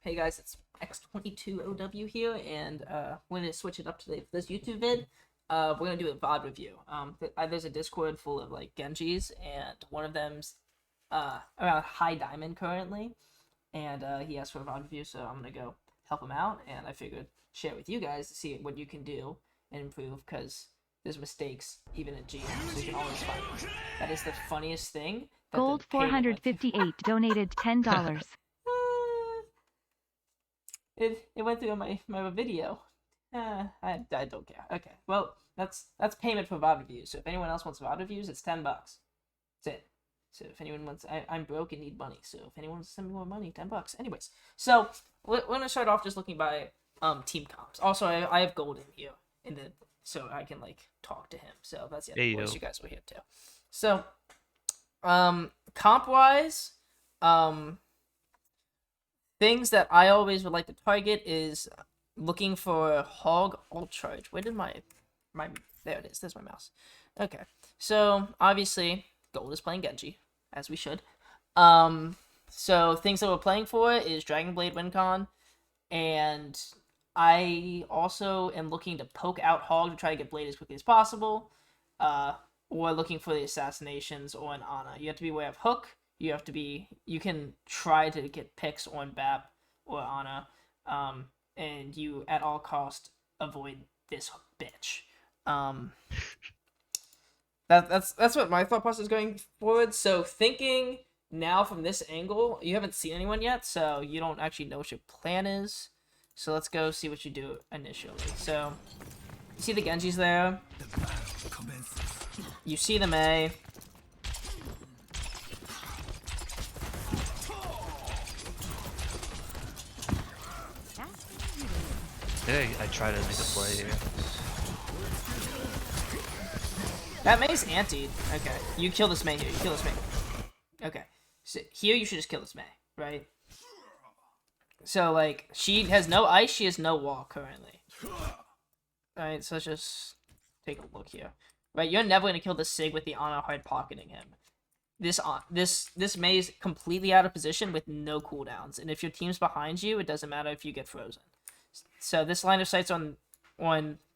Hey guys, it's X22OW here, and we're gonna switch it up today for this YouTube vid. We're gonna do a VOD review. There's a Discord full of like Genjis, and one of them's around high diamond currently, and he asked for a VOD review, so I'm gonna go help him out, and I figured share it with you guys to see what you can do and improve, because there's mistakes even in GM, so you can always find them. That is the funniest thing. That Gold 458 donated $10. It went through my video. I don't care. Okay, well that's payment for VOD reviews. So if anyone else wants VOD reviews, it's $10. That's it. So if anyone wants, I'm broke and need money. So if anyone wants to send me more money, $10. Anyways, so we're gonna start off just looking by team comps. Also, I have gold in here so I can like talk to him. So that's the other voice you guys will hear too. So comp wise, things that I always would like to target is looking for Hog Alt Charge. Where did my there it is. There's my mouse. Okay, so obviously Gold is playing Genji, as we should. So things that we're playing for is Dragon Blade Wincon, and I also am looking to poke out Hog to try to get Blade as quickly as possible. Or looking for the assassinations or an Ana. You have to be aware of Hook. You can try to get picks on BAP or Ana, and you at all cost avoid this bitch. That's what my thought process is going forward. So thinking now from this angle, you haven't seen anyone yet, so you don't actually know what your plan is. So let's go see what you do initially. So you see the Genjis there. You see the Mei. Yeah, I try to make a play here. That Mei's antied. Okay, you kill this Mei here. You kill this Mei. Okay, so here you should just kill this Mei, right? So like she has no ice, she has no wall currently. Alright, so let's just take a look here. Right, you're never gonna kill the Sig with the Ana hard pocketing him. This Mei is completely out of position with no cooldowns, and if your team's behind you, it doesn't matter if you get frozen. So this line of sight's on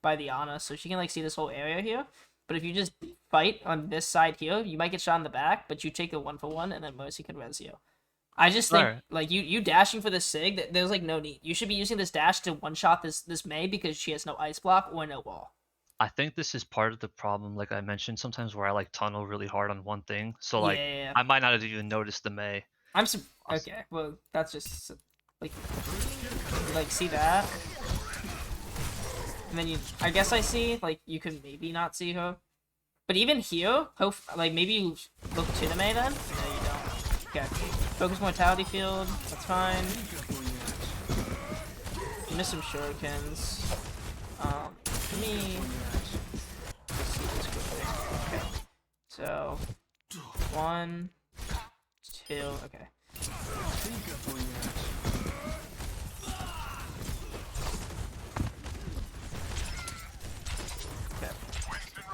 by the Ana, so she can like see this whole area here. But if you just fight on this side here, you might get shot in the back, but you take a 1-for-1, and then Mercy can res you. I just think like you dashing for the Sig, there's like no need. You should be using this dash to one-shot this Mei because she has no ice block or no wall. I think this is part of the problem, like I mentioned, sometimes where I like tunnel really hard on one thing. So like Yeah. I might not have even noticed the Mei. Okay, well that's just like see that? And then I guess I see, like, you could maybe not see her. But even here, like, maybe you look to the Mei then? No, you don't. Okay. Focus Mortality Field, that's fine. You missed some shurikens. For me... Let's see this quickly. Okay. So... 1... 2... Okay.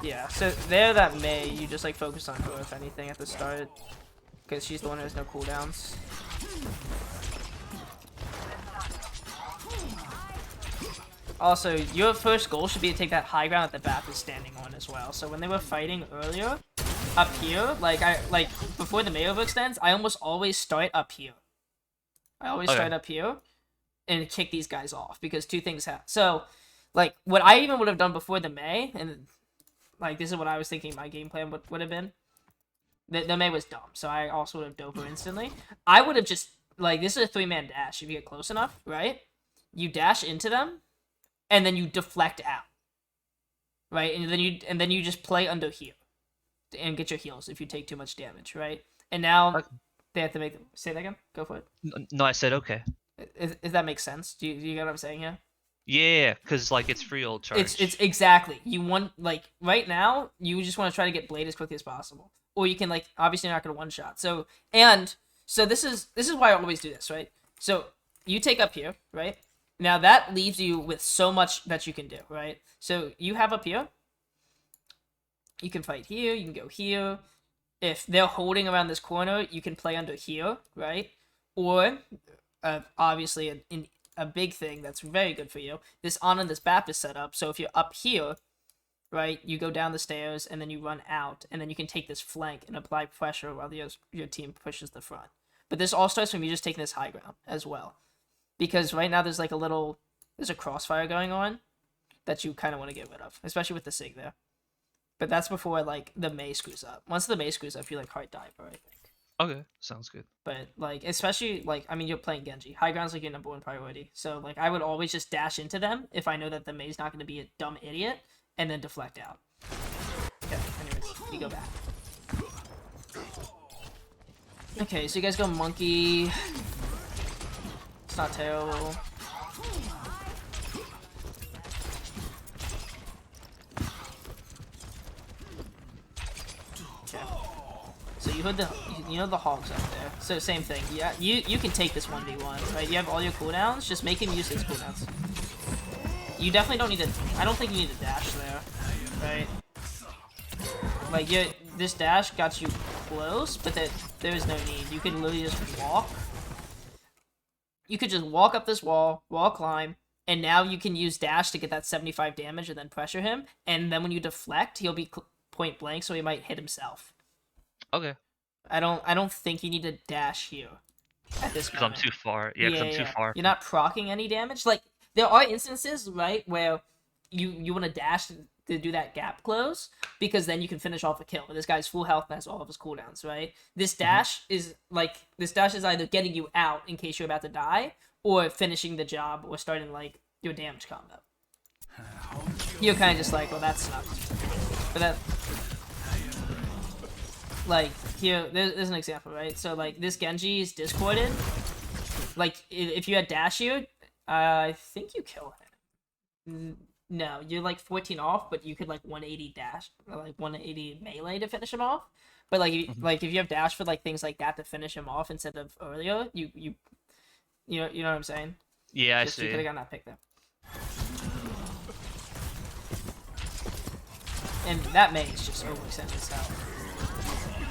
Yeah, so there that Mei, you just like focus on her if anything at the start, because she's the one who has no cooldowns. Also, your first goal should be to take that high ground that the BAP is standing on as well. So when they were fighting earlier, up here, like before the Mei overextends, I almost always start up here. I always start up here and kick these guys off, because two things happen. So, like, what I even would have done before the Mei, and like, this is what I was thinking my game plan would have been. The Mei was dumb, so I also would have doped her instantly. I would have just, like, this is a 3-man dash if you get close enough, right? You dash into them, and then you deflect out. Right? And then you just play under here. And get your heals if you take too much damage, right? And now, they have to make... Say that again? Go for it. No, I said okay. If that makes sense. Do you get what I'm saying here? Yeah, because like it's free old charge. It's exactly. You want, like, right now, you just want to try to get Blade as quickly as possible. Or you can, like, obviously you're not going to one-shot. So this is why I always do this, right? So you take up here, right? Now that leaves you with so much that you can do, right? So you have up here. You can fight here, you can go here. If they're holding around this corner, you can play under here, right? Or obviously a big thing that's very good for you. This Ana, this Baptist setup. So if you're up here, right, you go down the stairs and then you run out, and then you can take this flank and apply pressure while your team pushes the front. But this all starts from you just taking this high ground as well, because right now there's like there's a crossfire going on that you kind of want to get rid of, especially with the Sig there. But that's before like the Mei screws up. Once the Mei screws up, you like hard dive, I think. Okay, sounds good. But like, especially like, I mean, you're playing Genji. High ground's like your number one priority. So like, I would always just dash into them if I know that the Mei's not going to be a dumb idiot, and then deflect out. Okay. Anyways, you go back. Okay, so you guys go monkey. It's not terrible. So you heard you know the hogs up there. So same thing. Yeah, you can take this 1v1, right? You have all your cooldowns. Just make him use his cooldowns. You definitely don't need to. I don't think you need to dash there, right? Like this dash got you close, but there is no need. You can literally just walk. You could just walk up this wall climb, and now you can use dash to get that 75 damage and then pressure him. And then when you deflect, he'll be point blank, so he might hit himself. Okay. I don't think you need to dash here at this Because moment. I'm too far. Yeah, because I'm too far. You're not proccing any damage. Like, there are instances, right, where you want to dash to do that gap close, because then you can finish off a kill. This guy's full health and has all of his cooldowns, right? This dash is either getting you out in case you're about to die, or finishing the job, or starting like your damage combo. You're kind of just like, well, that sucked. But that, like, here, there's an example, right? So, like, this Genji is discorded. Like, if you had dash here, I think you kill him. No, you're, like, 14 off, but you could, like, 180 dash, or, like, 180 melee to finish him off. But, like, if you have dash for, like, things like that to finish him off instead of earlier, you know what I'm saying? Yeah, I see. You could have gotten that pick there. And that Mei is just overextended itself.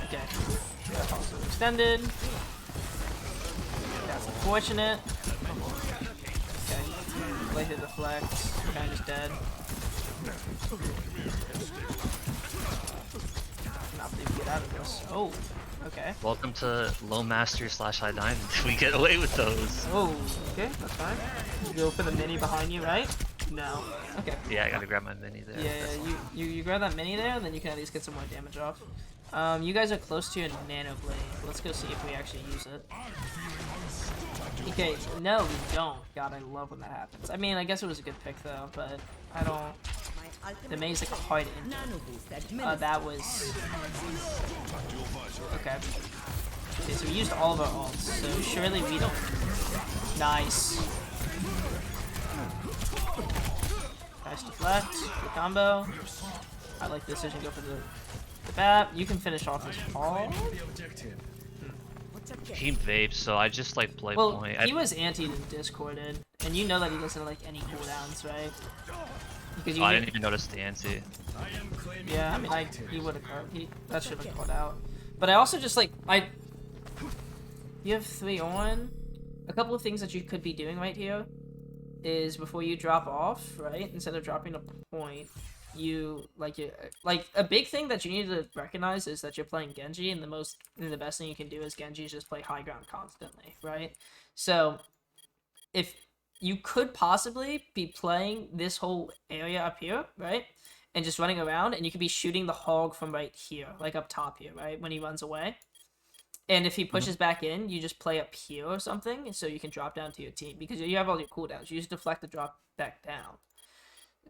Okay. That's also extended. That's unfortunate. Okay. Later deflect. Kind of just dead. Not believe we get out of this. Oh. Okay. Welcome to low mastery / high diamond. We get away with those. Oh. Okay. That's fine. You go for the mini behind you, right? No. Okay. Yeah, I gotta grab my mini there. Yeah, you grab that mini there, and then you can at least get some more damage off. You guys are close to your nano blade. Let's go see if we actually use it. Okay, no, we don't. God, I love when that happens. I mean, I guess it was a good pick though, but I don't. The Mei's like a hard injure. That was okay. Okay, so we used all of our ults, so surely we don't. Nice. Nice deflect. Good combo. I like this decision. Go for the bat. You can finish off this hall. He vapes, so I just like play Well, point. he was antied and discorded, and you know that he doesn't like any cooldowns, right? Because I didn't even notice the anti. Yeah, I mean, he would have caught. That should have caught out. But I also just like you have 3 on. A couple of things that you could be doing right here is before you drop off, right? Instead of dropping a point, you like a big thing that you need to recognize is that you're playing Genji, and the best thing you can do as Genji is just play high ground constantly, right? So if you could possibly be playing this whole area up here, right? And just running around, and you could be shooting the hog from right here, like up top here, right? When he runs away. And if he pushes back in, you just play up here or something, so you can drop down to your team. Because you have all your cooldowns. You just deflect to drop back down.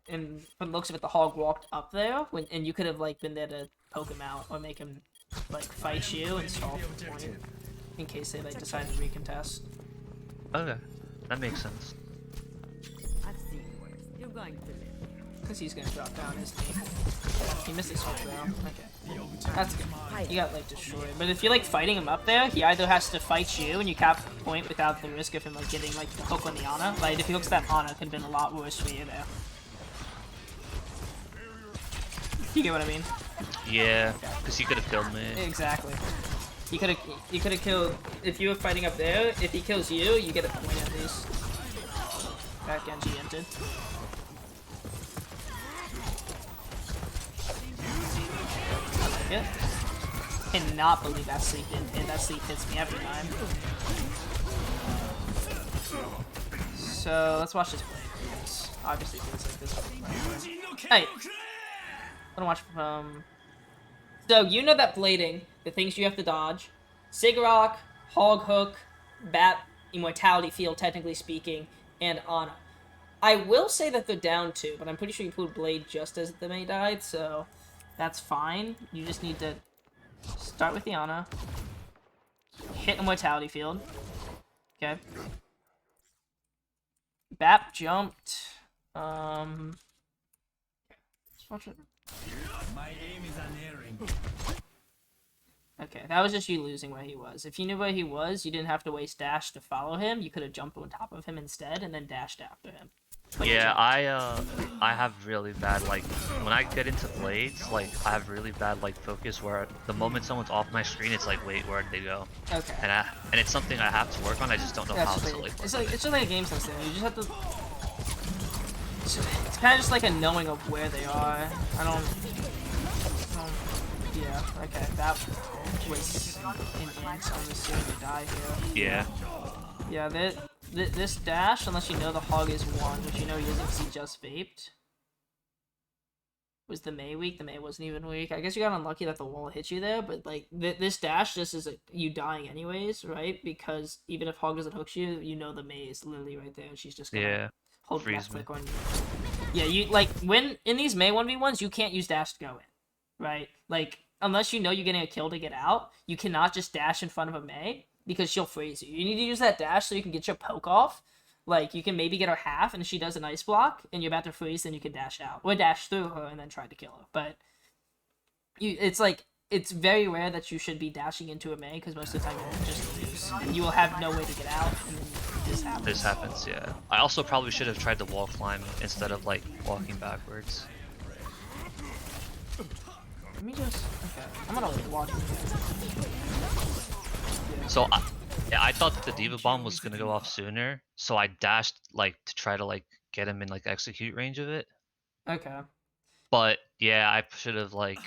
And from the looks of it, the hog walked up there, and you could have like been there to poke him out or make him like fight you and stall for the point in case they like decide to recontest. Okay, that makes sense. I've seen worse. You're going to live. Because he's gonna drop down, isn't he? He missed his switch though. Okay. That's good. You got like destroyed. But if you're like fighting him up there, he either has to fight you and you cap the point without the risk of him like getting like the hook on the Ana. Like if he hooks that Ana, it could have been a lot worse for you there. You get what I mean? Yeah, because he could have killed me. Exactly. You could have killed if you were fighting up there. If he kills you, you get a point at least. That Genji entered. Yeah. Cannot believe that sleep didn't hit. That sleep hits me every time. So let's watch this play because obviously things like this. Hey, wanna watch So you know that blading, the things you have to dodge, Sigrock, Hog Hook, Bat, Immortality Field, technically speaking, and Ana. I will say that they're down 2, but I'm pretty sure you pulled Blade just as the Mei died, so that's fine. You just need to start with the Ana, hit Immortality Field. Okay. Bap jumped. Let's watch it. My aim is unerring. Okay, that was just you losing where he was. If you knew where he was, you didn't have to waste dash to follow him. You could have jumped on top of him instead and then dashed after him. But Yeah, I have really bad, like, when I get into blades, like, I have really bad, like, focus where the moment someone's off my screen, it's like, wait, where'd they go? Okay. And it's something I have to work on, I just don't know how to, like, it's just like a game sense thing. You just have to... It's kind of just like a knowing of where they are. I don't... Yeah, okay, that was in inks. I'm assuming to die here. Yeah. Yeah, this dash, unless you know the hog is 1, which you know he isn't because he just vaped. Was the Mei weak? The Mei wasn't even weak. I guess you got unlucky that the wall hit you there, but like this dash just is you dying anyways, right? Because even if hog doesn't hook you, you know the Mei is literally right there and she's just gonna hold left click on you. Yeah, you like when in these Mei 1v1s, you can't use dash to go in, right? Like unless you know you're getting a kill to get out, you cannot just dash in front of a Mei because she'll freeze you. You need to use that dash so you can get your poke off. Like, you can maybe get her half, and if she does an ice block, and you're about to freeze, then you can dash out. Or dash through her and then try to kill her. But, it's like, it's very rare that you should be dashing into a Mei, because most of the time you'll just lose. You will have no way to get out, and then this happens. This happens, yeah. I also probably should have tried the wall climb instead of, like, walking backwards. Let me just... Okay, I'm gonna walk you. So, I thought that the Diva Bomb was gonna go off sooner, so I dashed, like, to try to, like, get him in, like, execute range of it. Okay. But, yeah, I should have, like,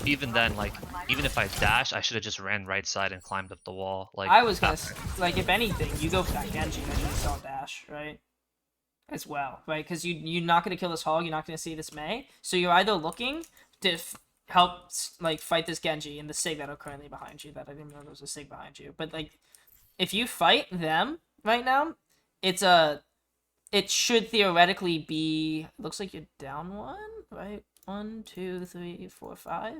even then, like, even if I dashed, I should have just ran right side and climbed up the wall. Like, I was gonna... Like, if anything, you go for that Genji, I should have saw dash, right? As well, right? Because you're not gonna kill this hog, you're not gonna see this Mei, so you're either looking to... help, like, fight this Genji and the Sig that are currently behind you, that I didn't know there was a Sig behind you. But, like, if you fight them right now, it should theoretically be, looks like you're down 1, right? 1, 2, 3, 4, 5.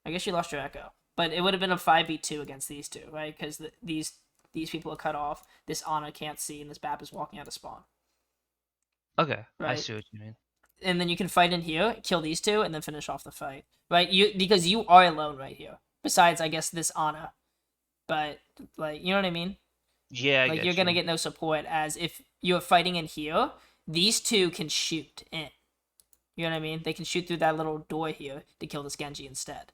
I guess you lost your echo. But it would have been a 5v2 against these two, right? Because these people are cut off, this Ana can't see, and this Bap is walking out of spawn. Okay, right? I see what you mean. And then you can fight in here, kill these two, and then finish off the fight, right? Because you are alone right here. Besides, I guess, this Ana. But, like, you know what I mean? Yeah, like, you're gonna get no support, as if you're fighting in here, these two can shoot in. You know what I mean? They can shoot through that little door here to kill this Genji instead.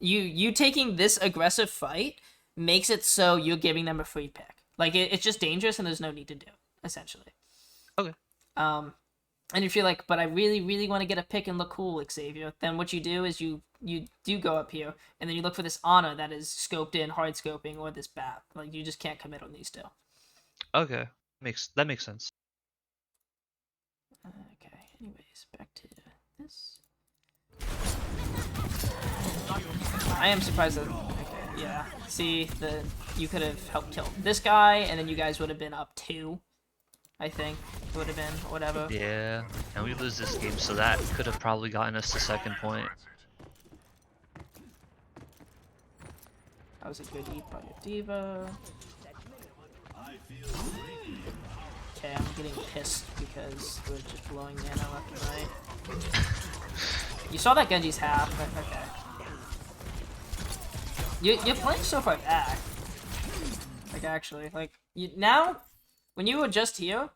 You taking this aggressive fight makes it so you're giving them a free pick. Like, it's just dangerous and there's no need to do, essentially. Okay. And if you're like, but I really, really want to get a pick and look cool, Xavier, then what you do is you do go up here, and then you look for this Ana that is scoped in, hard scoping, or this Bat. Like, you just can't commit on these two. Okay. That makes sense. Okay, anyways, back to this. I am surprised that... Okay, yeah. See, you could have helped kill this guy, and then you guys would have been up 2. I think it would have been, or whatever. Yeah, and we lose this game, so that could have probably gotten us the second point. That was a good eat by your diva. Okay, I'm getting pissed because we're just blowing mana left and right. You saw that Genji's half, okay. You're playing so far back. Like, actually, like, now... When you were just here,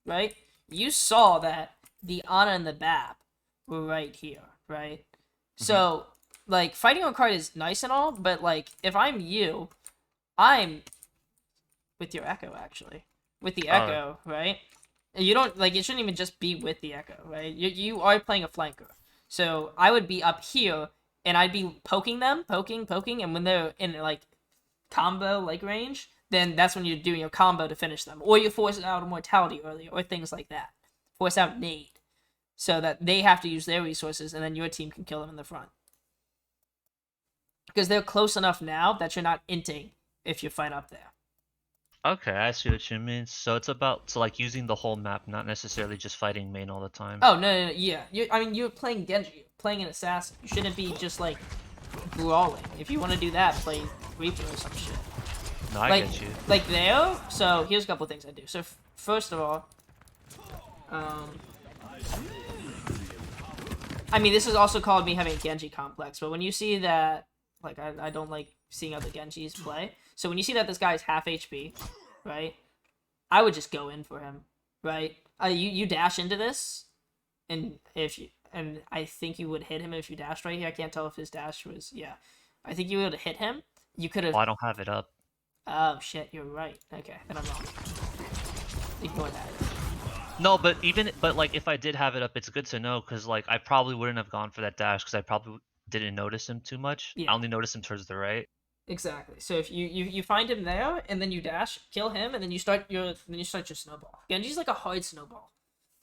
right, you saw that the Ana and the Bap were right here, right? So, like, fighting on card is nice and all, but, like, if I'm you, I'm with your Echo, actually. With the Echo, right? You don't, like, it shouldn't even just be with the Echo, right? You are playing a flanker. So, I would be up here, and I'd be poking them, poking, and when they're in, like, combo, like, range, then that's when you're doing your combo to finish them. Or you force out a mortality earlier, or things like that. Force out nade. So that they have to use their resources, and then your team can kill them in the front. Because they're close enough now that you're not inting if you fight up there. Okay, I see what you mean. So it's about like using the whole map, not necessarily just fighting main all the time. Oh, no, yeah. You're playing Genji. You're playing an assassin. You shouldn't be just, like, brawling. If you want to do that, play Reaper or some shit. No, I get you. Like there, so here's a couple things I do. So first of all, I mean, this is also called me having a Genji complex, but when you see that, like, I don't like seeing other Genjis play. So when you see that this guy's half HP, right, I would just go in for him, right? You dash into this, and I think you would hit him if you dashed right here. I can't tell if his dash was, yeah. I think you would have hit him. You could have... Oh, I don't have it up. Oh, shit, you're right. Okay, then I'm wrong. Ignore that. No, but like, if I did have it up, it's good to know, because, like, I probably wouldn't have gone for that dash, because I probably didn't notice him too much. Yeah. I only noticed him towards the right. Exactly. So if you find him there, and then you dash, kill him, and then you start your snowball. Genji's like a hard snowball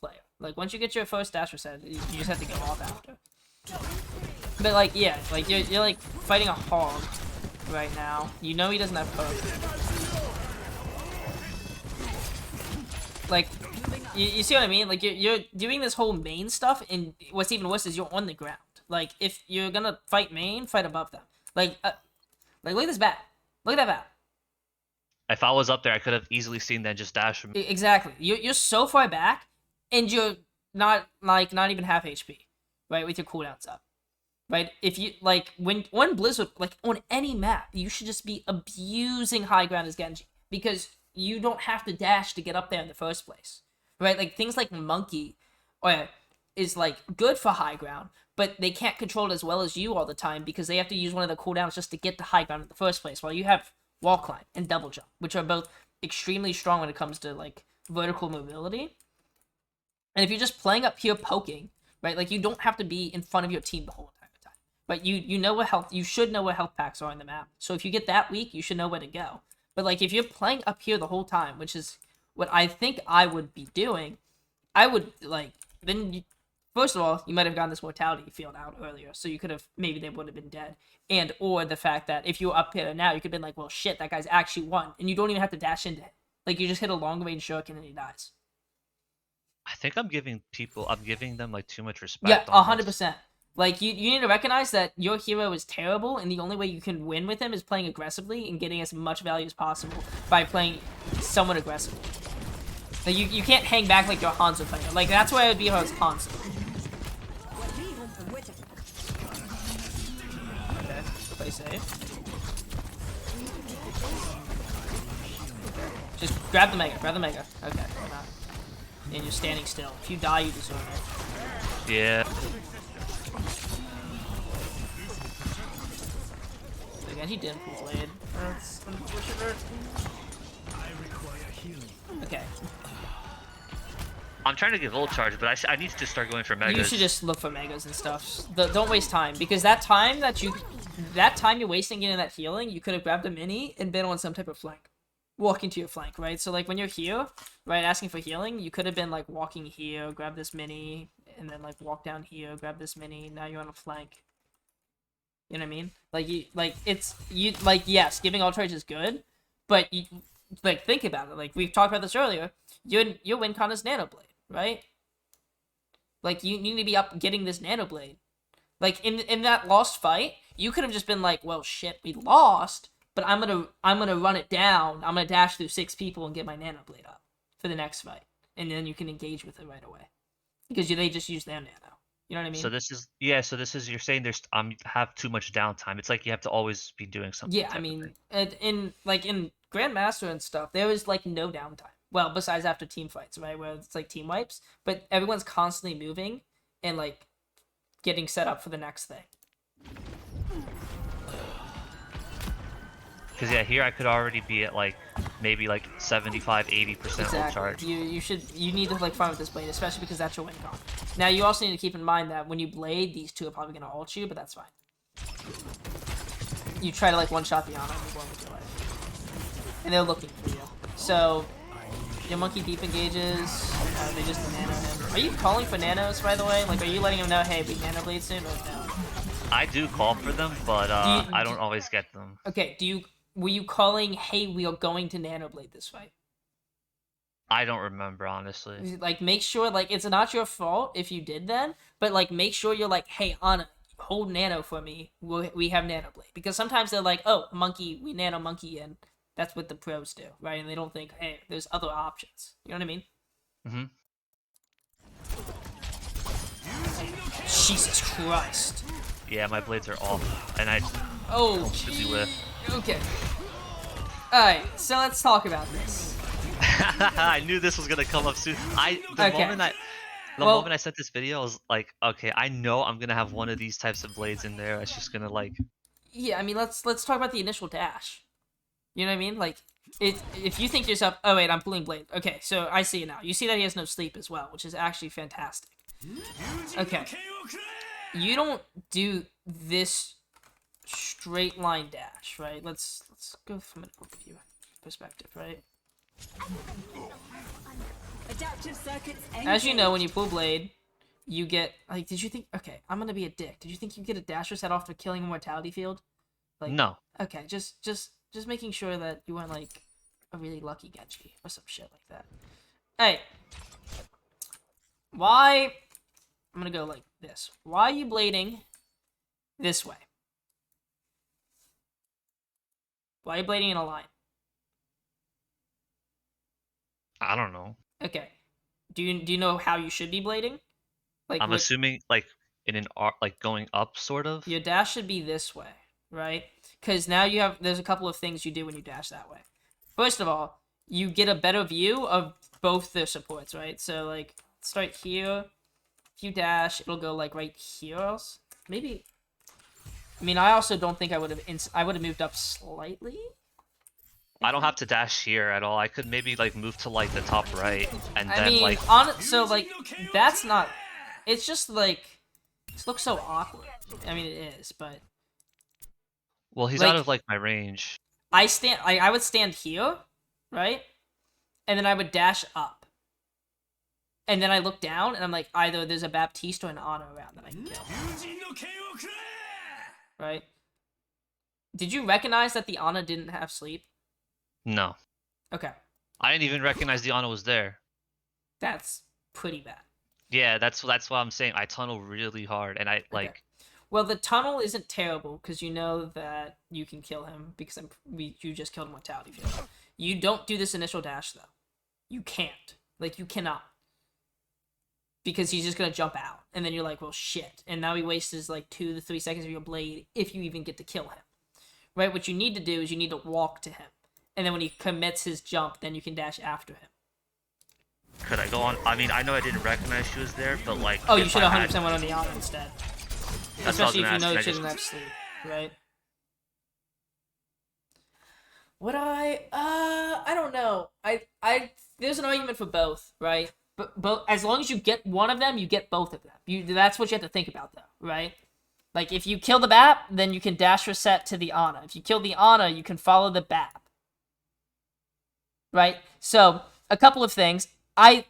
player. Like, once you get your first dash reset, you just have to go off after. But, like, yeah, like, you're like, fighting a hog right now. You know he doesn't have poke. Like, you see what I mean? Like, you're doing this whole main stuff, and what's even worse is you're on the ground. Like, if you're gonna fight main, fight above them. Like, look at this bat. Look at that bat. If I was up there, I could have easily seen that just dash from. Exactly. You're so far back, and you're not even half HP, right? With your cooldowns up, right? If you like when Blizzard, like, on any map, you should just be abusing high ground as Genji, because you don't have to dash to get up there in the first place, right? Like, things like Monkey, is like good for high ground, but they can't control it as well as you all the time, because they have to use one of the cooldowns just to get to high ground in the first place, while you have wall climb and double jump, which are both extremely strong when it comes to, like, vertical mobility. And if you're just playing up here poking, right, like, you don't have to be in front of your team the whole entire time. But you know what health, you should know what health packs are on the map. So if you get that weak, you should know where to go. But, like, if you're playing up here the whole time, which is what I think I would be doing, I would, like, then first of all, you might have gotten this mortality field out earlier, so you could have, maybe they would have been dead. And, or the fact that if you were up here now, you could have been like, well, shit, that guy's actually won. And you don't even have to dash into him. Like, you just hit a long range shuriken and he dies. I think I'm giving them, like, too much respect. Yeah, 100%. Like, you need to recognize that your hero is terrible, and the only way you can win with him is playing aggressively and getting as much value as possible by playing somewhat aggressively. Like, you can't hang back like your Hanzo player. Like, that's why I would be Hanzo. Okay, play safe. Just grab the Mega, Okay, why not? And you're standing still. If you die, you deserve it. Yeah. Again, he didn't pull Blade. That's unfortunate. Okay. I'm trying to get Volt Charge, but I need to start going for Megas. You should just look for Megas and stuff. Don't waste time, because that time you're wasting getting that healing, you could have grabbed a mini and been on some type of flank. Walking to your flank, right? So, like, when you're here, right, asking for healing, you could have been, like, walking here, grab this mini, and then, like, walk down here, grab this mini, now you're on a flank. You know what I mean? Like, yes, giving all charge is good, but, like, think about it. Like, we've talked about this earlier. Your win con is Nano Blade, right? Like, you need to be up getting this Nano Blade. Like, in that lost fight, you could have just been like, well, shit, we lost, but I'm gonna run it down. I'm gonna dash through 6 people and get my Nano Blade up for the next fight, and then you can engage with it right away, because they just use their Nano. You know what I mean? So this is you're saying there's have too much downtime. It's like you have to always be doing something. Yeah, I mean, in Grandmaster and stuff, there is, like, no downtime. Well, besides after team fights, right, where it's like team wipes, but everyone's constantly moving and, like, getting set up for the next thing. Because yeah, here I could already be at like maybe like 75, 80% ult charge. Exactly. You need to like farm with this blade, especially because that's your win con. Now you also need to keep in mind that when you blade, these two are probably gonna ult you, but that's fine. You try to like one shot the Ana and move on with your life, and they're looking for you. So your monkey deep engages. They just nano him. Are you calling for nanos, by the way? Like, are you letting him know, hey, we nano blade soon, or no? I do call for them, but I don't always get them. Okay. Were you calling, hey, we are going to nano blade this fight? I don't remember, honestly. Like, make sure, like, it's not your fault if you did then, but, like, make sure you're like, hey, Ana, hold nano for me. We have nano blade. Because sometimes they're like, oh, monkey, we nano monkey in. That's what the pros do, right? And they don't think, hey, there's other options. You know what I mean? Jesus Christ. Yeah, my blades are off, and I Oh, completely whiff. okay. Alright, so let's talk about this. I knew this was gonna come up soon. The moment I sent this video, I was like, okay, I know I'm gonna have one of these types of blades in there. It's just gonna like. Yeah, I mean, let's talk about the initial dash. You know what I mean? Like, if you think to yourself, oh wait, I'm pulling blade. Okay, so I see it now. You see that he has no sleep as well, which is actually fantastic. Okay. You don't do this straight line dash, right? Let's go from an overview perspective, right? Adaptive circuits. As you know, when you pull blade, you get like. Did you think? Okay, I'm gonna be a dick. Did you think you get a dash reset off the killing immortality field? Like, No. Okay, just making sure that you weren't like a really lucky Genji or some shit like that. Hey, why? I'm gonna go like this. Why are you blading this way? Why are you blading in a line? I don't know. Okay. Do you know how you should be blading? Like, I'm assuming like in an arc, like going up, sort of. your dash should be this way, right? Because now there's a couple of things you do when you dash that way. First of all, you get a better view of both their supports, right? So like, start here. If you dash, it'll go like right here. Else, maybe. I mean, I also don't think I would have moved up slightly. I don't have to dash here at all. I could maybe like move to like the top right, and then I mean, like. so like, that's not. It's just like, it looks so awkward. I mean, it is, but. Well, he's like, out of like my range. I would stand here, right? And then I would dash up. And then I look down, and I'm like, either there's a Baptiste or an Ana around that I can kill. Right? Did you recognize that the Ana didn't have sleep? No. Okay. I didn't even recognize the Ana was there. That's pretty bad. Yeah, that's why I'm saying I tunnel really hard, and I like. Okay. Well, the tunnel isn't terrible because you know that you can kill him because you just killed Mortality Field. You don't do this initial dash though. You can't. Like, you cannot. Because he's just gonna jump out, and then you're like, well, shit. And now he wastes like 2 to 3 seconds of your blade if you even get to kill him. Right? What you need to do is you need to walk to him, and then when he commits his jump, then you can dash after him. Could I go on? I mean, I know I didn't recognize she was there, but like. Oh, you should 100% went on the Ana instead. That's what I was Especially if you gonna know ask, she can I doesn't just- have sleep, right? I don't know. There's an argument for both, right? But as long as you get one of them, you get both of them. That's what you have to think about, though, right? Like, if you kill the BAP, then you can dash reset to the Ana. If you kill the Ana, you can follow the BAP. Right? So, a couple of things. I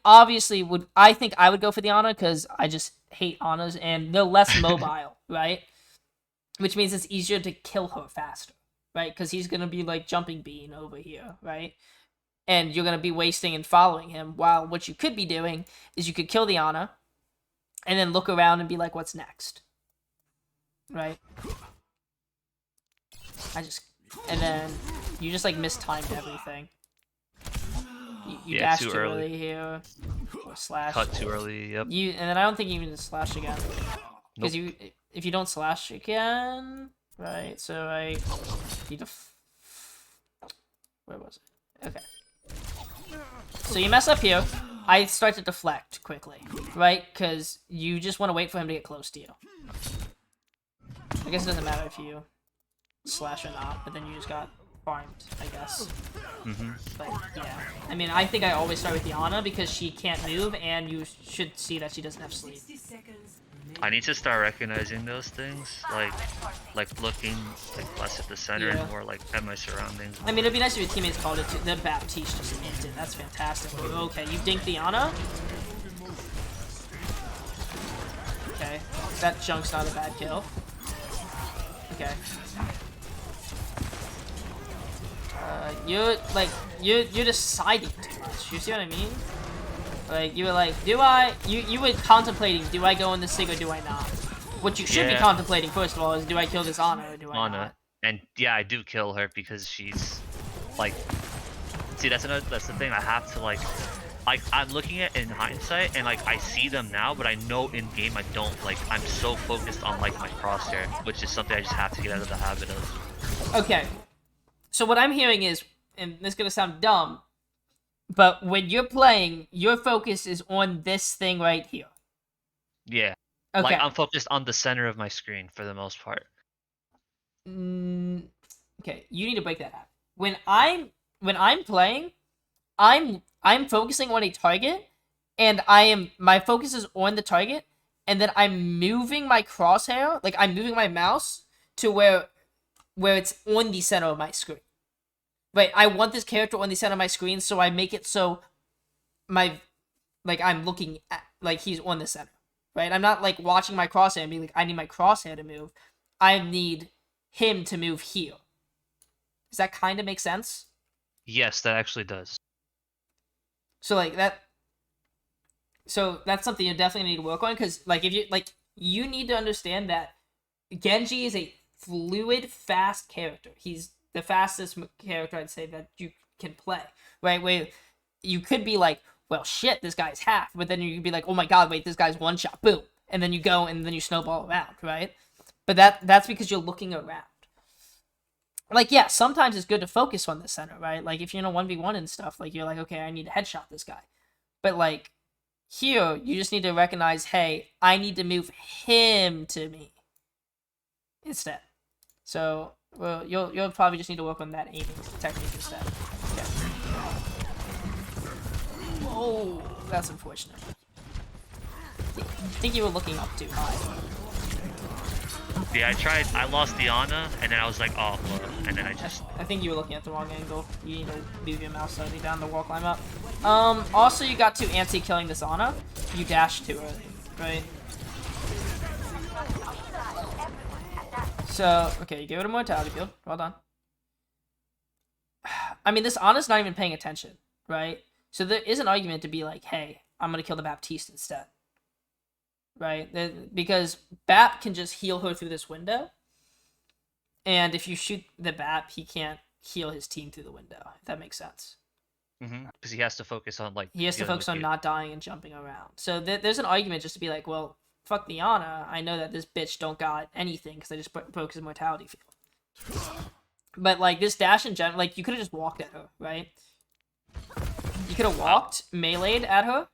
think I would go for the Ana because I just hate Anas, and they're less mobile, right? Which means it's easier to kill her faster, right? Because he's going to be, like, jumping bean over here, right? And you're going to be wasting and following him, while what you could be doing is you could kill the Ana, and then look around and be like, what's next? Right? And then you just, like, mistimed everything. You Yeah, dash too too early. early here, or slash. Cut too early. Yep. And then I don't think you even slash again. Because if you don't slash again, right? So I need to. Where was it? Okay. So you mess up here. I start to deflect quickly, right? Because you just want to wait for him to get close to you. I guess it doesn't matter if you slash or not, but then you just got farmed, I guess. Mm-hmm. But yeah, I mean, I think I always start with the Ana because she can't move, and you should see that she doesn't have sleep. 60 seconds. I need to start recognizing those things, like looking like less at the center Yeah. and more like at my surroundings. I mean, it'd be nice if your teammates called it. The Baptiste just ended. That's fantastic. Okay, you dinked the Ana. Okay, that junk's not a bad kill. Okay. You're deciding too much. You see what I mean? Like, you were like, you were contemplating, do I go in the Sig or do I not? What you should be contemplating, first of all, is do I kill this Ana or do I not? And yeah, I do kill her because she's, like, see, that's the thing, I have to, like, I'm looking at it in hindsight, and, like, I see them now, but I know in-game I don't, like, I'm so focused on, like, my crosshair, which is something I just have to get out of the habit of. Okay. So what I'm hearing is, and this is gonna sound dumb, but when you're playing, your focus is on this thing right here. Yeah. Okay. Like, I'm focused on the center of my screen for the most part. Okay, you need to break that out. When I'm playing, I'm focusing on a target, and my focus is on the target, and then I'm moving my crosshair, like I'm moving my mouse to where it's on the center of my screen. Right, I want this character on the center of my screen, so I make it so I'm looking at, like, he's on the center. Right, I'm not, like, watching my crosshair and being like, I need my crosshair to move. I need him to move here. Does that kind of make sense? Yes, that actually does. So, like, that's something you definitely need to work on, because, like, you need to understand that Genji is a fluid, fast character. He's the fastest character, I'd say, that you can play, right? Where you could be like, well, shit, this guy's half, but then you could be like, oh my god, wait, this guy's one shot, boom, and then you go and then you snowball around, right? But that's because you're looking around. Like, yeah, sometimes it's good to focus on the center, right? Like, if you're in a 1v1 and stuff, like, you're like, okay, I need to headshot this guy. But, like, here, you just need to recognize, hey, I need to move him to me instead. So, well, you'll probably just need to work on that aiming technique instead. Okay. Oh, that's unfortunate. I think you were looking up too high. Yeah, I lost the Ana, and then I was like, oh, well, and then I think you were looking at the wrong angle. You need to move your mouse slightly down the wall climb up. Also, you got to anti-killing this Ana. You dashed to it, right? So, okay, you give it a mortality field. Well done. I mean, this Ana's not even paying attention, right? So there is an argument to be like, hey, I'm going to kill the Baptiste instead. Right? Because Bap can just heal her through this window. And if you shoot the Bap, he can't heal his team through the window, if that makes sense. Because he has to focus on, like... He has to focus on not dying and jumping around. So there's an argument just to be like, well, fuck the Ana. I know that this bitch don't got anything because I just broke his mortality field. But, like, this dash in general, like, you could have just walked at her, right? You could have walked, meleeed at her,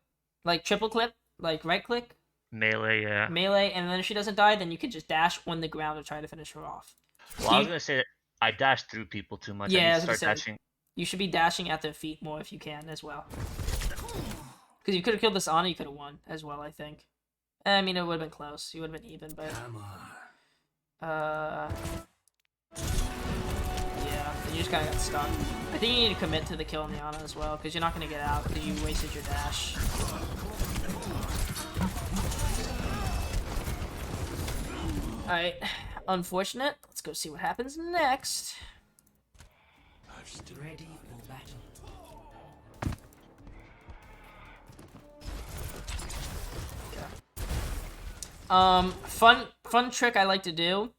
like, triple click, like, right click. Melee, yeah. Melee, and then if she doesn't die, then you could just dash on the ground to try to finish her off. Well, I was going to say that I dashed through people too much. Yeah, I need to start dashing. You should be dashing at their feet more if you can as well. Because you could have killed this Ana, you could have won as well, I think. I mean, it would have been close. You would have been even, but... Yeah, you just kind of got stuck. I think you need to commit to the kill on the Ana as well, because you're not going to get out because you wasted your dash. Alright, unfortunate. Let's go see what happens next. Ready for battle. Fun trick I like to do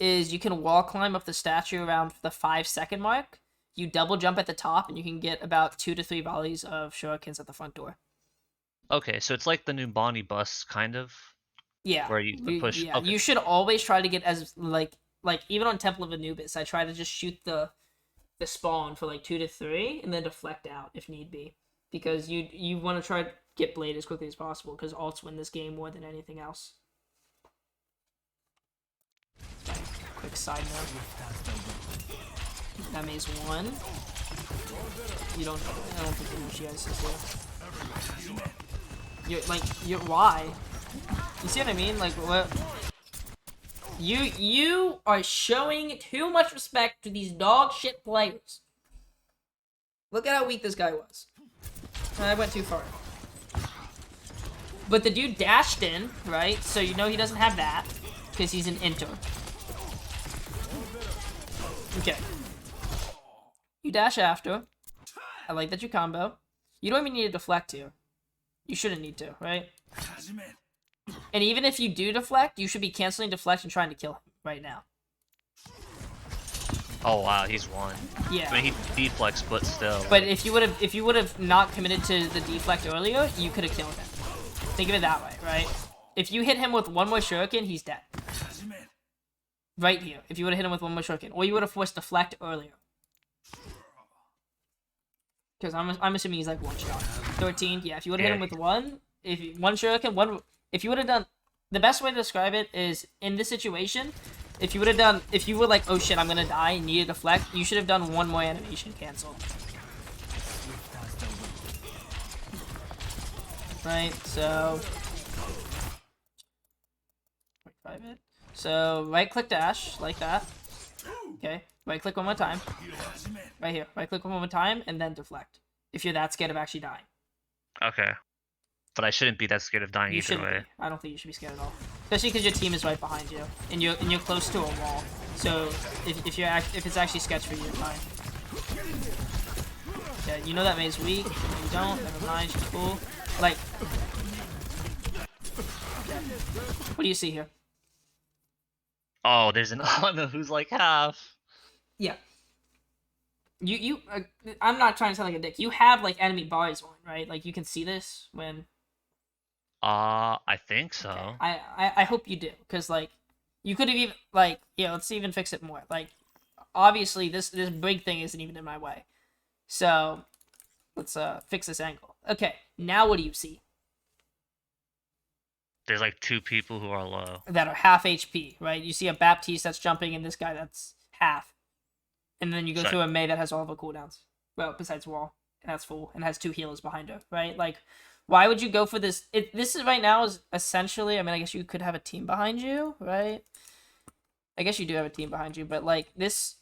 is you can wall climb up the statue around the 5-second mark. You double jump at the top, and you can get about 2 to 3 volleys of shurikens at the front door. Okay, so it's like the new Bonnie bus, kind of. Yeah. Where you push. Yeah, okay. you should always try to get as like even on Temple of Anubis, I try to just shoot the spawn for like 2 to 3 and then deflect out if need be, because you want to try to get Blade as quickly as possible because ults win this game more than anything else. Quick side note. That means 1. You don't. I don't think you know what she has to do. You're why? You see what I mean? Like what? You are showing too much respect to these dog shit players. Look at how weak this guy was. I went too far. But the dude dashed in, right? So you know he doesn't have that because he's an inter. Okay. You dash after. I like that you combo. You don't even need to deflect here. You shouldn't need to, right? And even if you do deflect, you should be canceling deflect and trying to kill him right now. Oh wow, he's 1. Yeah. I mean, he deflects, but still. But if you would have not committed to the deflect earlier, you could have killed him. Think of it that way, right? If you hit him with one more shuriken, he's dead. Right here. If you would have hit him with one more shuriken, or you would have forced deflect earlier. Because I'm assuming he's like 1 shot. 13. Yeah. If you would have hit him with one shuriken, if you would have done, the best way to describe it is in this situation. If you were like, oh shit, I'm gonna die, and need to deflect, you should have done one more animation cancel. Right, so... So, right-click dash, like that. Okay, right-click one more time. Right here, right-click one more time, and then deflect. If you're that scared of actually dying. Okay. But I shouldn't be that scared of dying You either shouldn't way. be. I don't think you should be scared at all. Especially because your team is right behind you, and you're close to a wall. So if it's actually sketch for you, you're fine. Yeah, you know that May's weak. You don't. Never mind. She's cool. Like, okay. What do you see here? Oh, there's an Ana who's like half. Yeah. I'm not trying to sound like a dick. You have like enemy bars on, right? Like you can see this when. I think so. Okay. I hope you do, because like you could have even like, yeah, let's even fix it more. Like obviously this big thing isn't even in my way, so let's fix this angle. Okay, now what do you see? There's like 2 people who are low. That are half HP, right? You see a Baptiste that's jumping and this guy that's half, and then you go through a Mei that has all of her cooldowns. Well, besides wall, and that's full and has 2 healers behind her, right? Like. Why would you go for this? This is right now is essentially, I mean, I guess you could have a team behind you, right? I guess you do have a team behind you, but like this,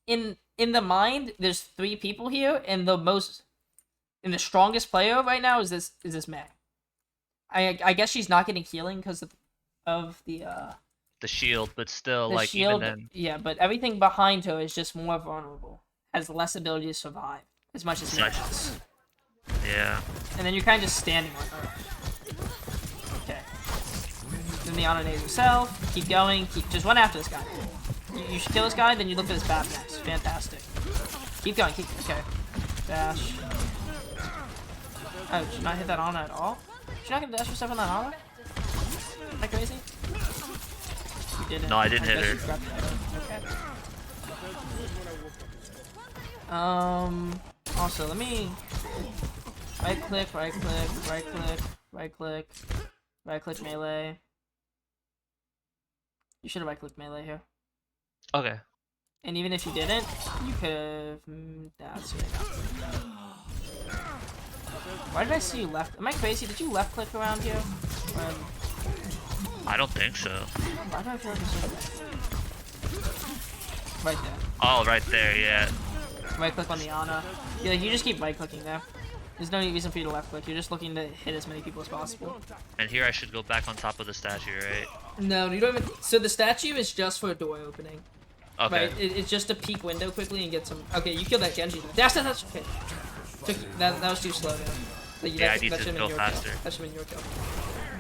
in the mind, there's 3 people here, and the strongest player right now is this Mei. I guess she's not getting healing because of the shield, but still, the like shield, even then. yeah, but everything behind her is just more vulnerable, has less ability to survive as much as Mei does. Yeah. And then you're kind of just standing on her. Okay. Then the Ana nades yourself. Keep going. Just run after this guy. You should kill this guy, then you look for this BAP next. Fantastic. Keep going. Okay. Dash. Oh, did you not hit that Ana at all? Did you not gonna dash yourself on that Ana? Am I crazy? You didn't. No, I didn't hit her. Okay. Also, let me... Right click melee. You should have right clicked melee here. Okay. And even if you didn't, you could have. That's right. Why did I see you left? Am I crazy? Did you left click around here? I don't think so. Why do I feel like it's right there? Oh, right there, yeah. Right click on the Ana. Yeah, you just keep right clicking there. There's no reason for you to left click. You're just looking to hit as many people as possible. And here I should go back on top of the statue, right? No, you don't even. So the statue is just for a door opening. Okay. Right? It's just to peek window quickly and get some. Okay, you killed that Genji. That's okay. That was too slow. Like, yeah, I need to go faster. That should have been your kill.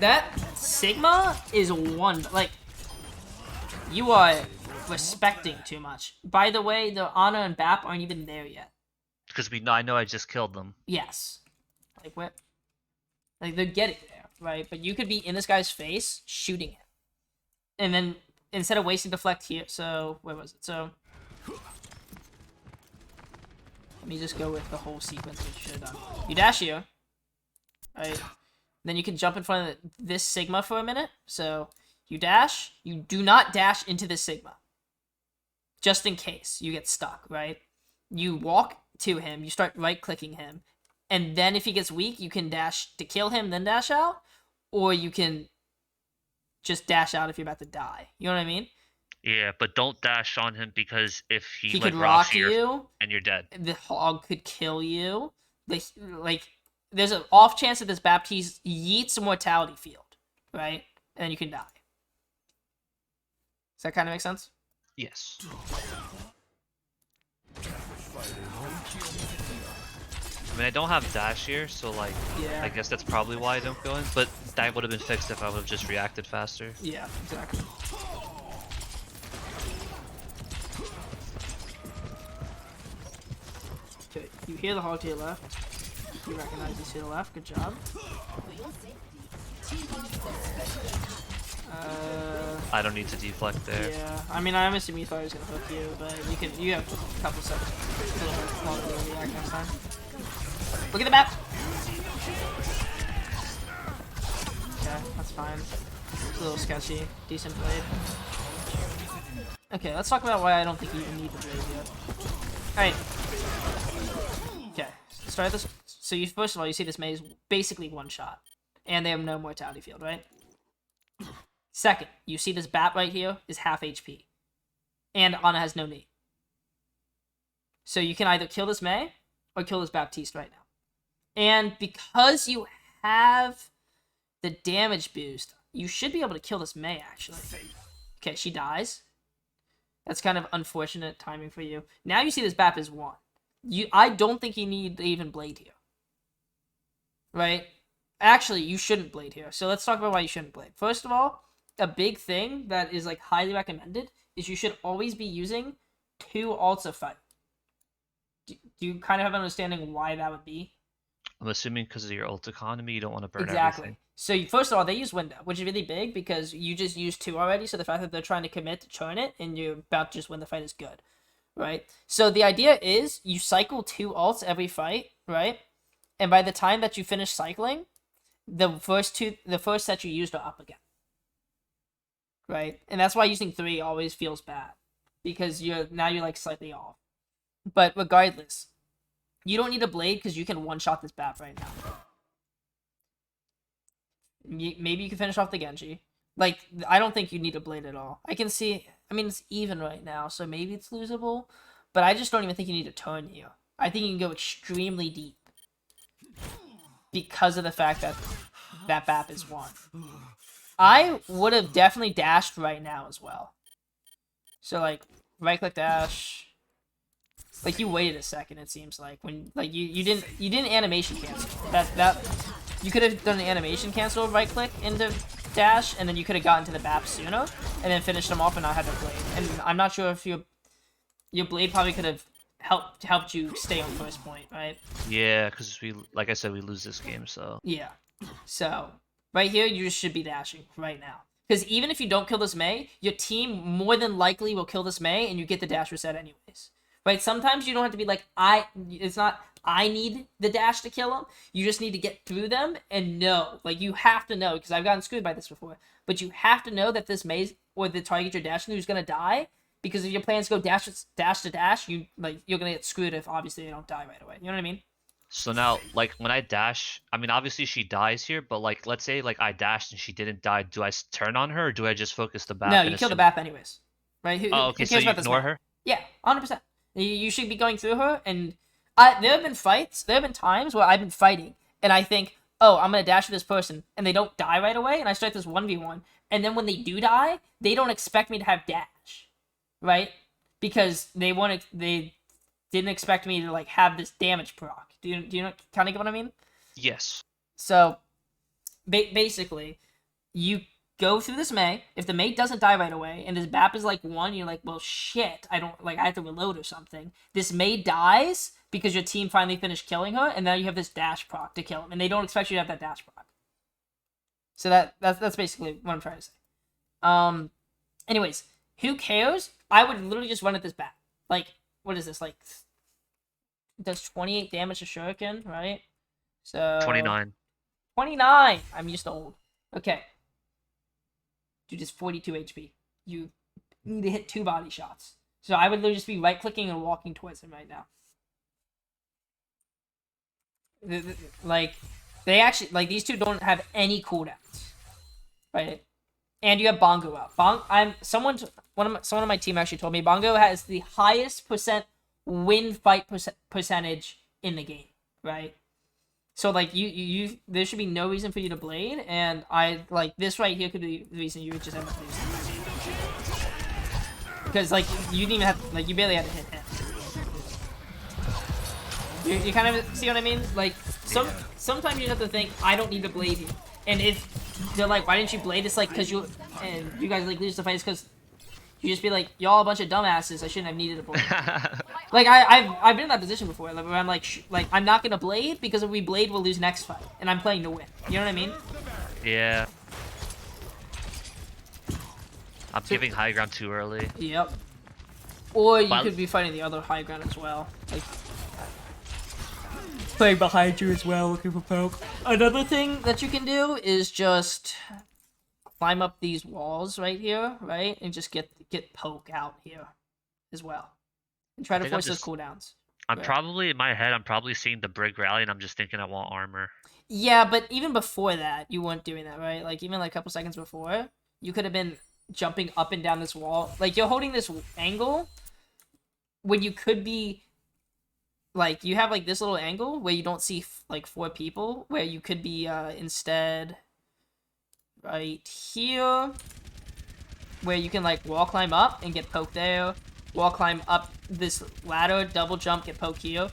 That Sigma is one. Like, you are respecting too much. By the way, the Ana and Bap aren't even there yet. Because I know I just killed them. Yes. Like what? Like they're getting there, right? But you could be in this guy's face shooting him, and then instead of wasting deflect here, so where was it? So let me just go with the whole sequence that you should have done. You dash here, right? Then you can jump in front of this Sigma for a minute. So you dash. You do not dash into this Sigma. just in case you get stuck, right? You walk to him, you start right-clicking him, and then if he gets weak, you can dash to kill him, then dash out, or you can just dash out if you're about to die. You know what I mean? Yeah, but don't dash on him because if he, He like, could rocks rock you you. and you're dead. The hog could kill you. There's an off chance that this Baptiste yeets a mortality field, right? And then you can die. Does that kind of make sense? Yes. I mean, I don't have dash here, so like, Yeah. I guess that's probably why I don't go in. But that would have been fixed if I would have just reacted faster. Yeah, exactly. Okay, you hear the hog to your left. You recognize he's to the left. Good job. I don't need to deflect there. Yeah. I mean, I'm assuming you thought he was gonna hook you, but you have a couple seconds. A little bit longer to react next time. Look at the map. Okay, that's fine. It's a little sketchy. Decent blade. Okay, let's talk about why I don't think you even need the blade yet. Alright. Okay, start this. So you first of all, you see this maze basically one shot. And they have no mortality field, right? Second, you see this bat right here is half HP. And Ana has no knee. So you can either kill this Mei or kill this Baptiste right now. And because you have the damage boost, you should be able to kill this Mei, actually. Okay, she dies. That's kind of unfortunate timing for you. Now you see this Bap is 1. I don't think you need to even blade here. Right? Actually, you shouldn't blade here. So let's talk about why you shouldn't blade. First of all, a big thing that is like highly recommended is you should always be using 2 ults a fight. Do you kind of have an understanding why that would be? I'm assuming because of your ult economy, you don't want to burn Exactly. everything. So First of all, they use window, which is really big because you just used 2 already. So the fact that they're trying to commit to churn it and you're about to just win the fight is good, right? So the idea is you cycle 2 ults every fight, right? And by the time that you finish cycling, the first set you used are up again, right? And that's why using 3 always feels bad because you're like slightly off. But regardless, you don't need a blade because you can one-shot this Bap right now. Maybe you can finish off the Genji. Like, I don't think you need a blade at all. I mean, it's even right now, so maybe it's losable. But I just don't even think you need a turn here. I think you can go extremely deep. Because of the fact that that Bap is 1. I would have definitely dashed right now as well. So, like, right-click dash. Like, you waited a second, it seems like. When, like, you didn't animation cancel. You could have done an animation cancel, right-click into dash, and then you could have gotten to the Bap sooner, and then finished them off and not had the blade. And I'm not sure if your blade probably could have helped you stay on first point, right? yeah, because like I said, we lose this game, so. Yeah. So, right here, you just should be dashing right now. Because even if you don't kill this Mei, your team more than likely will kill this Mei, and you get the dash reset anyways. Right? Sometimes you don't have to be like, it's not, I need the dash to kill them. You just need to get through them and know. Like, you have to know, because I've gotten screwed by this before. But you have to know that this Mei, or the target you're dashing to is going to die. Because if your plans go dash to dash, you're going to get screwed if, obviously, they don't die right away. You know what I mean? So now, like, when I dash, I mean, obviously she dies here, but, like, let's say, like, I dashed and she didn't die. Do I turn on her, or do I just focus the Bap? No, you kill the Bap anyways. Right? Oh, okay, so you ignore her? Yeah, 100%. You should be going through her, and there have been times where I've been fighting, and I think, oh, I'm going to dash to this person, and they don't die right away, and I start this 1v1, and then when they do die, they don't expect me to have dash, right? Because they didn't expect me to, like, have this damage proc. Do you know, kind of get what I mean? Yes. So, basically, you go through this Mei. If the Mei doesn't die right away, and this Bap is like 1, you're like, well, shit, I have to reload or something. This Mei dies because your team finally finished killing her, and now you have this dash proc to kill him, and they don't expect you to have that dash proc. So that's basically what I'm trying to say. Anyways, who cares? I would literally just run at this Bap. Like, what is this, like, does 28 damage to Shuriken, right? So 29. 29! I'm just old. Okay. Dude is 42 HP. You need to hit 2 body shots. So I would literally just be right-clicking and walking towards him right now. Like, they actually, like, these two don't have any cooldowns, right? And you have Bongo out. Someone on my team actually told me Bongo has the highest win fight percentage in the game, right? So like you there should be no reason for you to blade, and I like this right here could be the reason you would just end up losing. Because like you didn't even have you barely had to hit him. You kind of see what I mean? Like sometimes you have to think I don't need to blade here, and if they're like why didn't you blade? It's like because you guys like lose the fight. It's because you just be like y'all a bunch of dumbasses. I shouldn't have needed a blade. Like I've been in that position before, like, where I'm like I'm not gonna blade because if we blade we'll lose next fight, and I'm playing to win. You know what I mean? Yeah. I'm giving high ground too early. Yep. Or you could be fighting the other high ground as well, like playing behind you as well, looking for poke. Another thing that you can do is just climb up these walls right here, right, and just get poke out here as well. And try to force those cooldowns. I'm probably, in my head, I'm probably seeing the Brig rally, and I'm just thinking I want armor. Yeah, but even before that, you weren't doing that, right? Like, even like a couple seconds before, you could have been jumping up and down this wall. Like, you're holding this angle when you could be, like, you have, like, this little angle where you don't see, like, 4 people, where you could be, instead, right here, where you can, like, wall climb up and get poked there. Wall climb up this ladder, double jump, get poked here.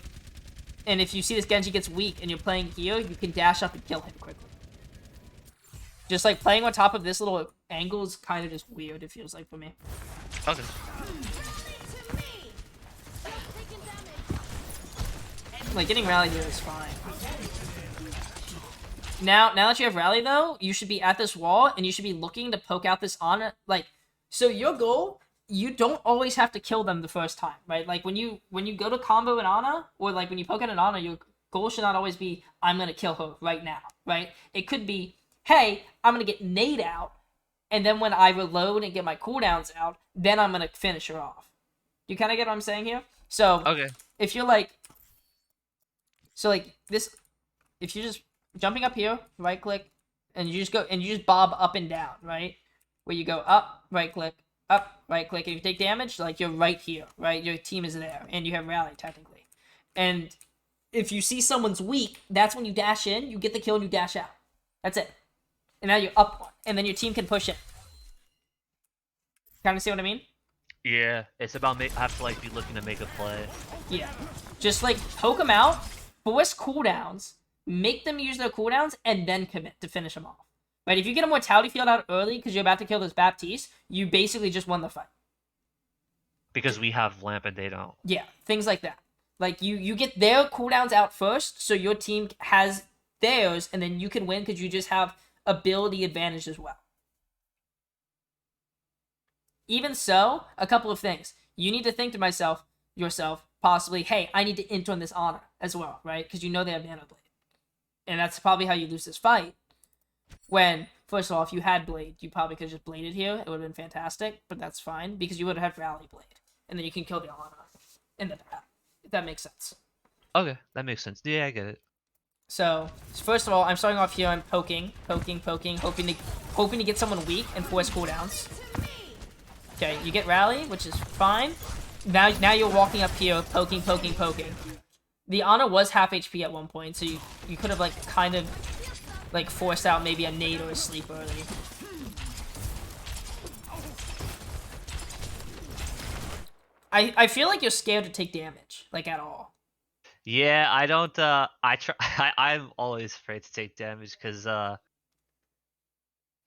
And if you see this Genji gets weak and you're playing here, you can dash up and kill him quickly. Just like playing on top of this little angle is kind of just weird, it feels like for me. Okay. Like getting rally here is fine. Now that you have rally though, you should be at this wall and you should be looking to poke out this Ana. Like, so your goal, you don't always have to kill them the first time, right? Like when you go to combo an Ana, or like when you poke at an Ana, your goal should not always be, I'm gonna kill her right now, right? It could be, hey, I'm gonna get nade out, and then when I reload and get my cooldowns out, then I'm gonna finish her off. You kind of get what I'm saying here? So, okay. If you're like, so like this, if you're just jumping up here, right click, and you just bob up and down, right? Where you go up, right click, up, right click, and if you take damage, like you're right here, right? Your team is there, and you have rally technically. And if you see someone's weak, that's when you dash in, you get the kill, and you dash out. That's it. And now you're up one, and then your team can push in. Kind of see what I mean? Yeah, it's about I have to like be looking to make a play. Yeah, just like poke them out, force cooldowns, make them use their cooldowns, and then commit to finish them off. Right, if you get a mortality field out early because you're about to kill this Baptiste, you basically just won the fight. Because we have Lamp and they don't. Yeah, things like that. Like, you get their cooldowns out first, so your team has theirs, and then you can win because you just have ability advantage as well. Even so, a couple of things. You need to think to yourself, possibly, hey, I need to int on this Honor as well, right? Because you know they have Nano Blade. And that's probably how you lose this fight. When, first of all, if you had Blade, you probably could have just bladed here. It would have been fantastic, but that's fine, because you would have had Rally Blade. And then you can kill the Honor in the back, if that makes sense. Okay, that makes sense. Yeah, I get it. So, first of all, I'm starting off here. I'm poking, hoping to get someone weak and force cooldowns. Okay, you get Rally, which is fine. Now you're walking up here, poking. The Ana was half HP at one point, so you could have, like, kind of, like, forced out maybe a nade or a sleep early. I feel like you're scared to take damage, like, at all. Yeah, I don't, I'm always afraid to take damage, because, I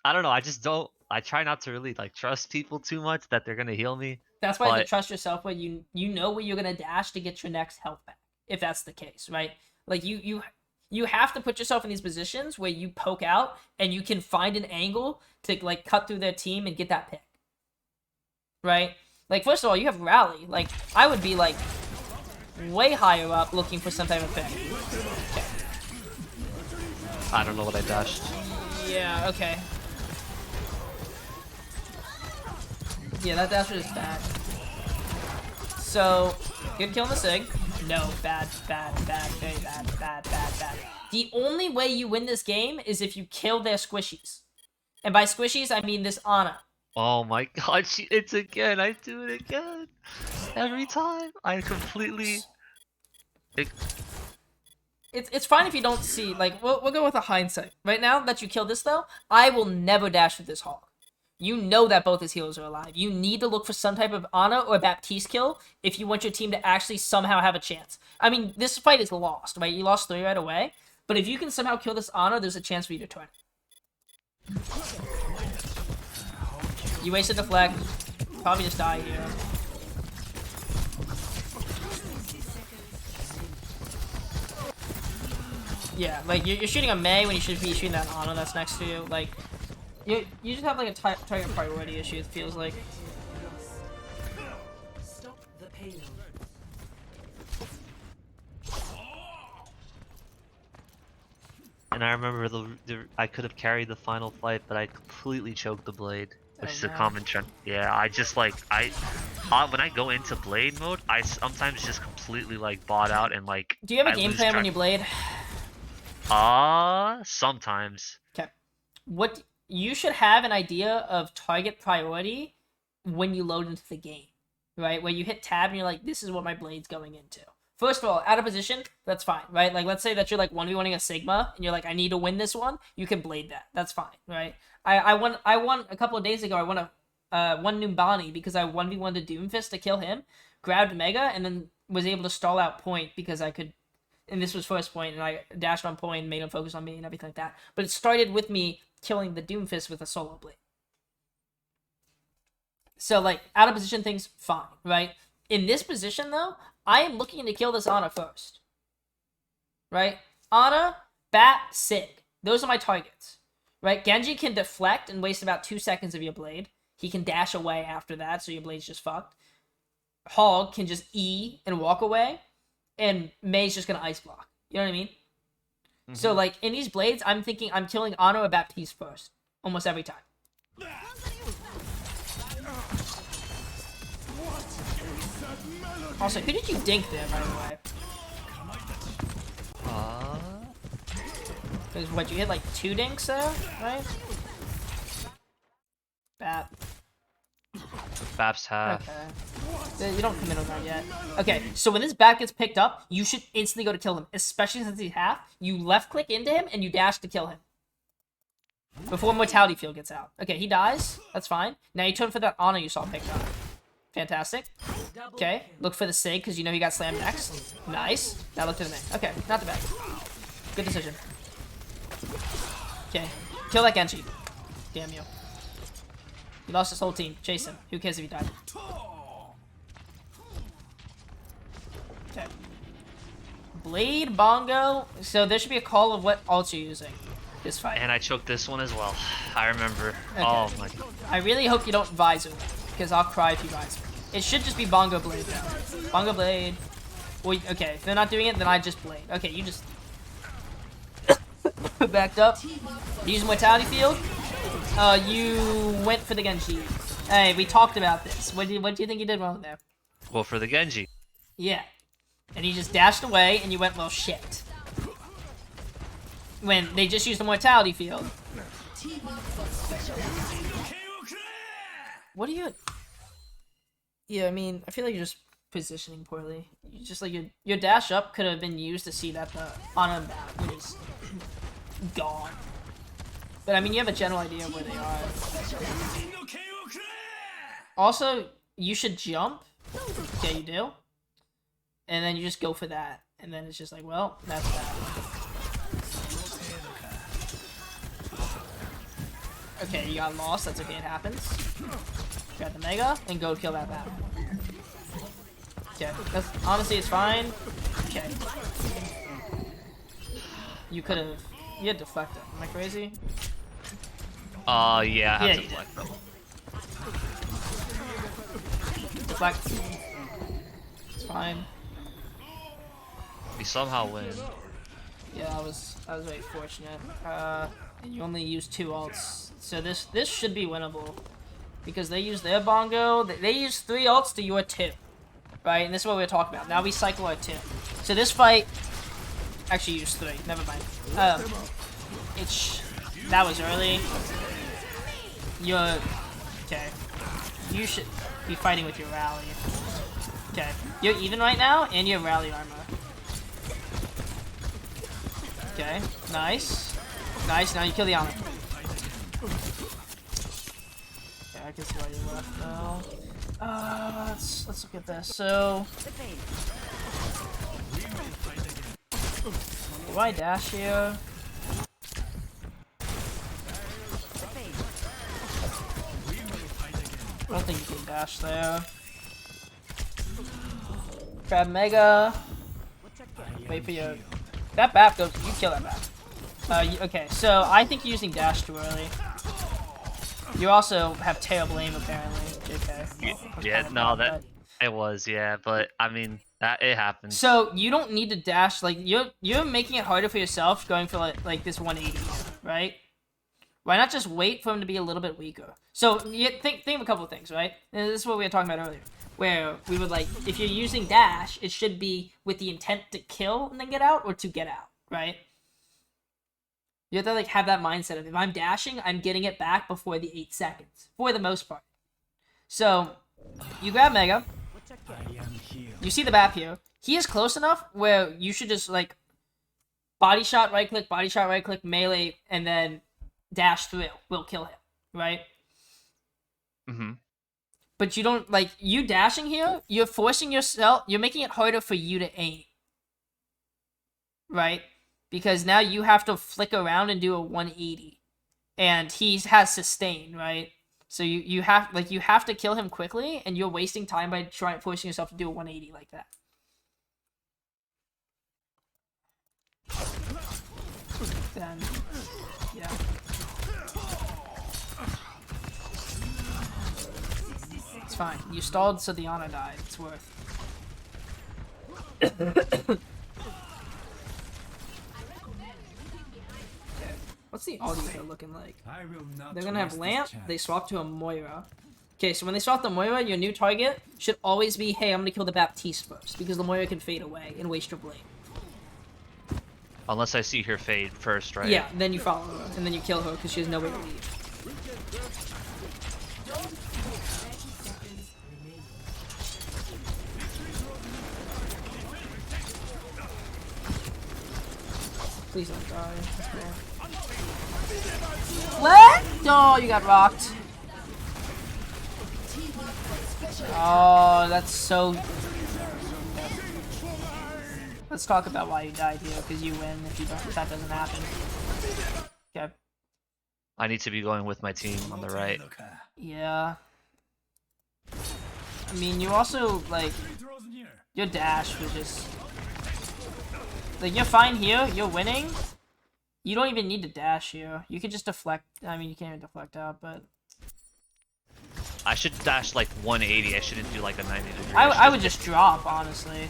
don't know, I try not to really, like, trust people too much that they're gonna heal me. That's why you trust yourself, where you know where you're gonna dash to get your next health back, if that's the case, right? Like, you have to put yourself in these positions where you poke out, and you can find an angle to, like, cut through their team and get that pick. Right? Like, first of all, you have Rally. Like, I would be, like, way higher up looking for some type of pick. Okay. I don't know what I dashed. Yeah, okay. Yeah, that dash was bad. So, good kill on the Sig. No, bad, bad, bad, very bad, bad, bad, bad. The only way you win this game is if you kill their squishies. And by squishies, I mean this Ana. Oh my god, it's again. I do it again. Every time. I completely... It's fine if you don't see, like, we'll go with a hindsight. Right now that you kill this, though, I will never dash with this Hog. You know that both his healers are alive. You need to look for some type of Ana or Baptiste kill if you want your team to actually somehow have a chance. I mean, this fight is lost, right? You lost 3 right away. But if you can somehow kill this Ana, there's a chance for you to turn it. You wasted deflect. Probably just die here. Yeah, like, you're shooting a Mei when you should be shooting that Ana that's next to you. Like, you just have, like, a target priority issue, it feels like. Stop the payload. And I remember I could have carried the final fight, but I completely choked the blade, which is a no. common trend. Yeah, I just like when I go into blade mode, I sometimes just completely like bot out and like. Do you have a I game lose plan when track. you blade? Sometimes. Okay. What you should have an idea of target priority when you load into the game, right? Where you hit tab and you're like, this is what my blade's going into. First of all, out of position, that's fine, right? Like, let's say that you're like 1v1ing a Sigma and you're like, I need to win this one. You can blade that. That's fine, right? I won a couple of days ago. I won one Numbani because I 1v1'd a Doomfist to kill him, grabbed Mega, and then was able to stall out point because I could. And this was first point, and I dashed on point, made him focus on me, and everything like that. But it started with me killing the Doomfist with a solo blade. So, like, out of position things, fine, right? In this position, though, I am looking to kill this Ana first. Right? Ana, Bat, Sig. Those are my targets. Right? Genji can deflect and waste about 2 seconds of your blade. He can dash away after that, so your blade's just fucked. Hog can just E and walk away. And Mei's just gonna ice block. You know what I mean? Mm-hmm. So, like, in these blades, I'm thinking I'm killing Ana or Baptiste first. Almost every time. Also, who did you dink there, by the way? Because, what, you hit, like, 2 dinks there, right? Bap. Bap's half. Okay. You don't commit on that yet. Okay, so when this Bap gets picked up, you should instantly go to kill him. Especially since he's half. You left-click into him, and you dash to kill him. Before Mortality Field gets out. Okay, he dies. That's fine. Now you turn for that Ana you saw picked up. Fantastic. Okay, look for the Sig, because you know he got slammed next. Nice. Now look to the main. Okay, not too bad. Good decision. Okay, kill that Genji. Damn you. He lost his whole team. Chase him. Who cares if he died? Okay. Blade, Bongo. So there should be a call of what ults you're using this fight. And I choked this one as well. I remember. Okay. Oh my god. I really hope you don't visor, because I'll cry if you visor. It should just be Bongo Blade now. Bongo Blade. Well, okay, if they're not doing it, then I just Blade. Okay, you just backed up. Use Mortality Field. You went for the Genji. Hey, we talked about this. What do you think you did wrong there? Well, for the Genji. Yeah. And you just dashed away, and you went, well, shit. When they just used the Mortality Field. What are you... Yeah, I mean, I feel like you're just positioning poorly. You just, like, your dash up could have been used to see that the Ana Bat is gone. But, I mean, you have a general idea of where they are. Also, you should jump. Yeah, you do. And then you just go for that. And then it's just like, well, that's that. Okay, you got lost. That's okay, it happens. Grab the Mega, and go kill that bat. Okay, that's, honestly, it's fine. Okay. You could have... You had deflected. Am I crazy? Yeah, I have Yeah, to you deflect them. Deflect. It's fine. We somehow win. Yeah, I was very fortunate. And you only used 2 ults, so this should be winnable, because they use their Bongo. They use 3 ults to your 2. right? And this is what we're talking about. Now we cycle our 2. So this fight actually used 3. Never mind. That was early. You're okay. You should be fighting with your rally. Okay, you're even right now, and you have rally armor. Okay, nice. Nice, now you kill the armor. Okay, I can see why you left though. Let's look at this. So do I dash here? I don't think you can dash there. Grab Mega. Wait for your... That BAP goes... You kill that BAP. Okay, so I think you're using dash too early. You also have terrible aim, apparently. JK. Yeah, no, that... It was, yeah, but, I mean, it happens. So, you don't need to dash, like, you're making it harder for yourself going for, like this 180, right? Why not just wait for him to be a little bit weaker? So, you think of a couple of things, right? And this is what we were talking about earlier. Where we would, like, if you're using dash, it should be with the intent to kill and then get out, or to get out, right? You have to, like, have that mindset of, if I'm dashing, I'm getting it back before the 8 seconds. For the most part. So, you grab Mega. You see the BAP here. He is close enough where you should just, like, body shot, right click, melee, and then dash through. Will kill him, right? Mm-hmm. But you don't, like, you dashing here, you're forcing yourself, you're making it harder for you to aim. Right? Because now you have to flick around and do a 180. And he has sustain, right? So you have to kill him quickly, and you're wasting time by forcing yourself to do a 180 like that. Then, yeah. It's fine. You stalled so the Ana died. It's worth. What's the audio here looking like? They're gonna have Lamp, they swap to a Moira. Okay, so when they swap the Moira, your new target should always be, hey, I'm gonna kill the Baptiste first, because the Moira can fade away and waste your blade. Unless I see her fade first, right? Yeah, then you follow her, and then you kill her, because she has nowhere to leave. Please don't die. Okay. What? No, you got rocked. Oh, that's so... Let's talk about why you died here, because you win if that doesn't happen. Okay. I need to be going with my team on the right. Yeah. I mean, you also, like... Your dash was just... Like, you're fine here, you're winning. You don't even need to dash here. You could just deflect. I mean, you can't even deflect out, but... I should dash like 180. I shouldn't do like a 90 degree. I would just drop, honestly.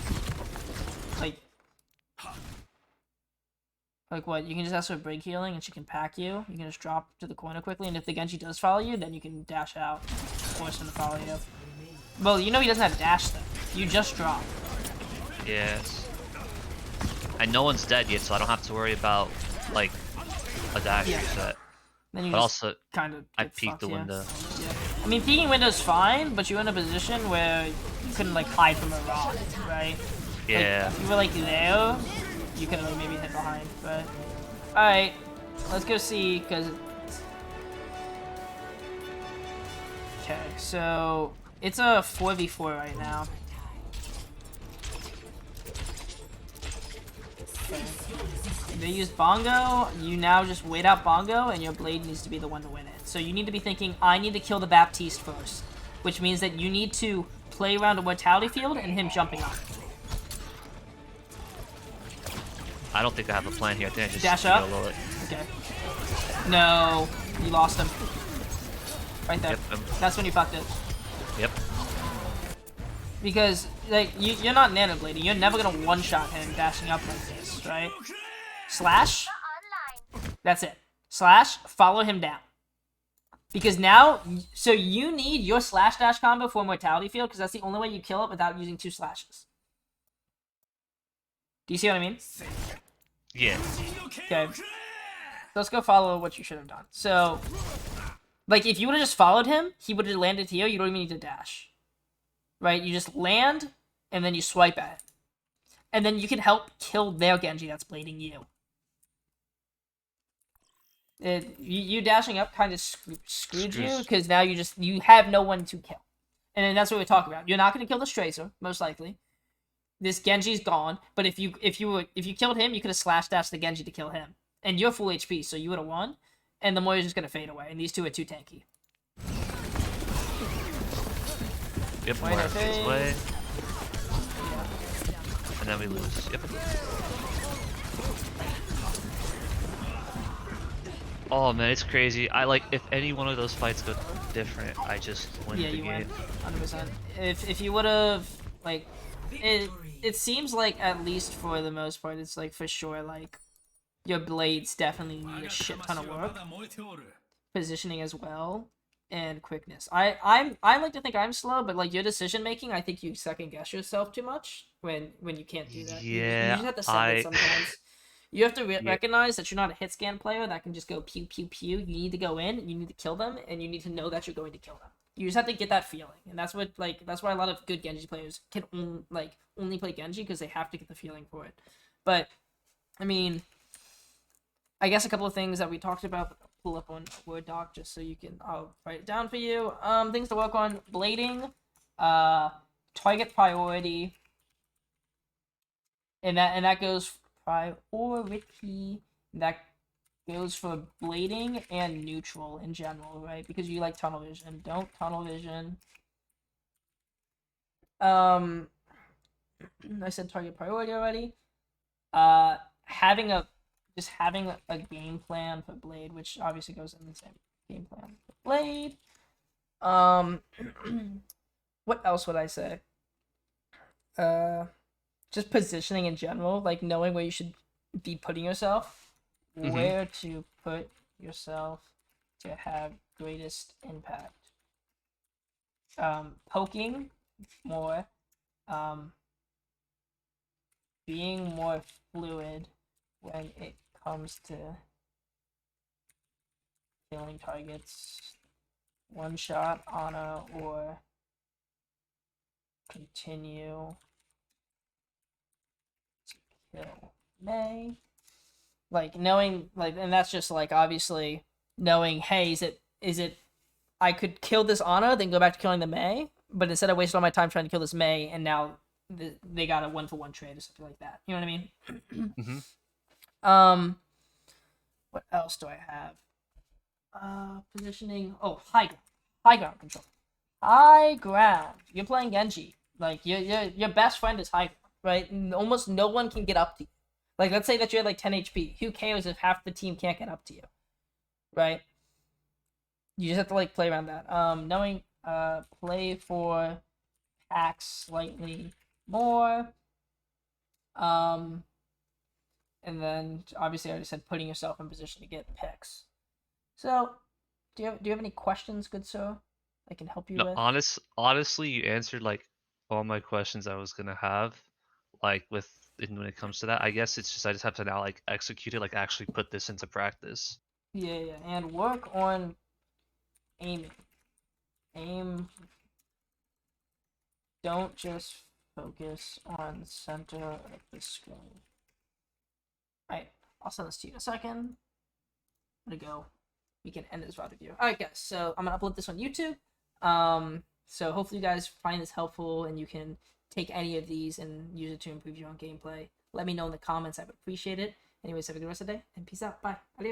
Like what? You can just ask for break healing and she can pack you. You can just drop to the corner quickly, and if the Genji does follow you, then you can dash out. Force him to follow you. Well, you know he doesn't have dash though. You just drop. Yes. And no one's dead yet, so I don't have to worry about, like, a dash reset. Then you but just also, kind of I peeked the window. Yeah. I mean, peeking window's fine, but you're in a position where you couldn't, like, hide from a rock, right? Yeah. Like, if you were, like, there, you could have, like, maybe hid behind, but... Alright, let's go see, because... Okay, so... It's a 4v4 right now. Okay. They use Bongo, you now just wait out Bongo, and your blade needs to be the one to win it. So you need to be thinking, I need to kill the Baptiste first. Which means that you need to play around a mortality field and him jumping up. I don't think I have a plan here. I think I just dash up? YOLO it. Okay. No, you lost him. Right there. Yep, That's when you fucked it. Yep. Because, like, you're not nano blading. You're never gonna one-shot him dashing up like this, right? Slash. That's it. Slash, follow him down. Because now, so you need your slash dash combo for Mortality Field, because that's the only way you kill it without using 2 slashes. Do you see what I mean? Yeah. Okay. So let's go follow what you should have done. So, like, if you would have just followed him, he would have landed here. You don't even need to dash. Right? You just land, and then you swipe at it. And then you can help kill their Genji that's blading you. You dashing up kind of screwed you, because now you have no one to kill. And then that's what we're talking about. You're not going to kill this Tracer, most likely. This Genji's gone, but if you killed him, you could have slash dashed the Genji to kill him. And you're full HP, so you would have won. And the Moira's just going to fade away, and these two are too tanky. Yep, Moira fades away. And then we lose. Yep. Oh man, it's crazy. I like if any one of those fights go different, I just win the game. Win. 100%. If you would have like it seems like at least for the most part it's like for sure like your blades definitely need a shit ton of work. Positioning as well and quickness. I like to think I'm slow, but like your decision making, I think you second guess yourself too much when you can't do that. Yeah, you just have to send it sometimes. You have to recognize that you're not a hit scan player that can just go pew pew pew. You need to go in, you need to kill them, and you need to know that you're going to kill them. You just have to get that feeling, and that's why a lot of good Genji players can only play Genji because they have to get the feeling for it. But I mean, I guess a couple of things that we talked about. Pull up on Word doc just so you can. I'll write it down for you. Things to work on: blading, target priority, and that goes. Priority that goes for blading and neutral in general, right? Because you like tunnel vision. Don't tunnel vision. I said target priority already. Having a game plan for Blade, which obviously goes in the same game plan for Blade. What else would I say? Just positioning in general, like knowing where you should be putting yourself, where to put yourself to have greatest impact. Poking more, being more fluid when it comes to killing targets, one shot, Ana, or continue. Kill May, like knowing, like, and that's just like obviously knowing, hey, is it I could kill this Ana, then go back to killing the May, but instead I wasted all my time trying to kill this May, and now they got a 1-for-1 trade or something like that. You know what I mean? What else do I have? Positioning. Oh, high ground control. High ground. You're playing Genji. Like your best friend is high ground. Right? Almost no one can get up to you. Like, let's say that you're like 10 HP. Who cares if half the team can't get up to you? Right? You just have to, like, play around that. Knowing, play for packs slightly more. And then, obviously, I already said putting yourself in position to get picks. So, do you have any questions, good sir? I can help you with? Honestly, you answered, like, all my questions I was gonna have. Like when it comes to that, I guess it's just I just have to now like execute it, like actually put this into practice. Yeah, and work on aiming. Don't just focus on the center of the screen. Alright, I'll send this to you in a second. I'm gonna go. We can end this VOD review. Alright guys, so I'm gonna upload this on YouTube. So hopefully you guys find this helpful and you can take any of these and use it to improve your own gameplay. Let me know in the comments. I would appreciate it. Anyways, have a good rest of the day and peace out. Bye. Adios.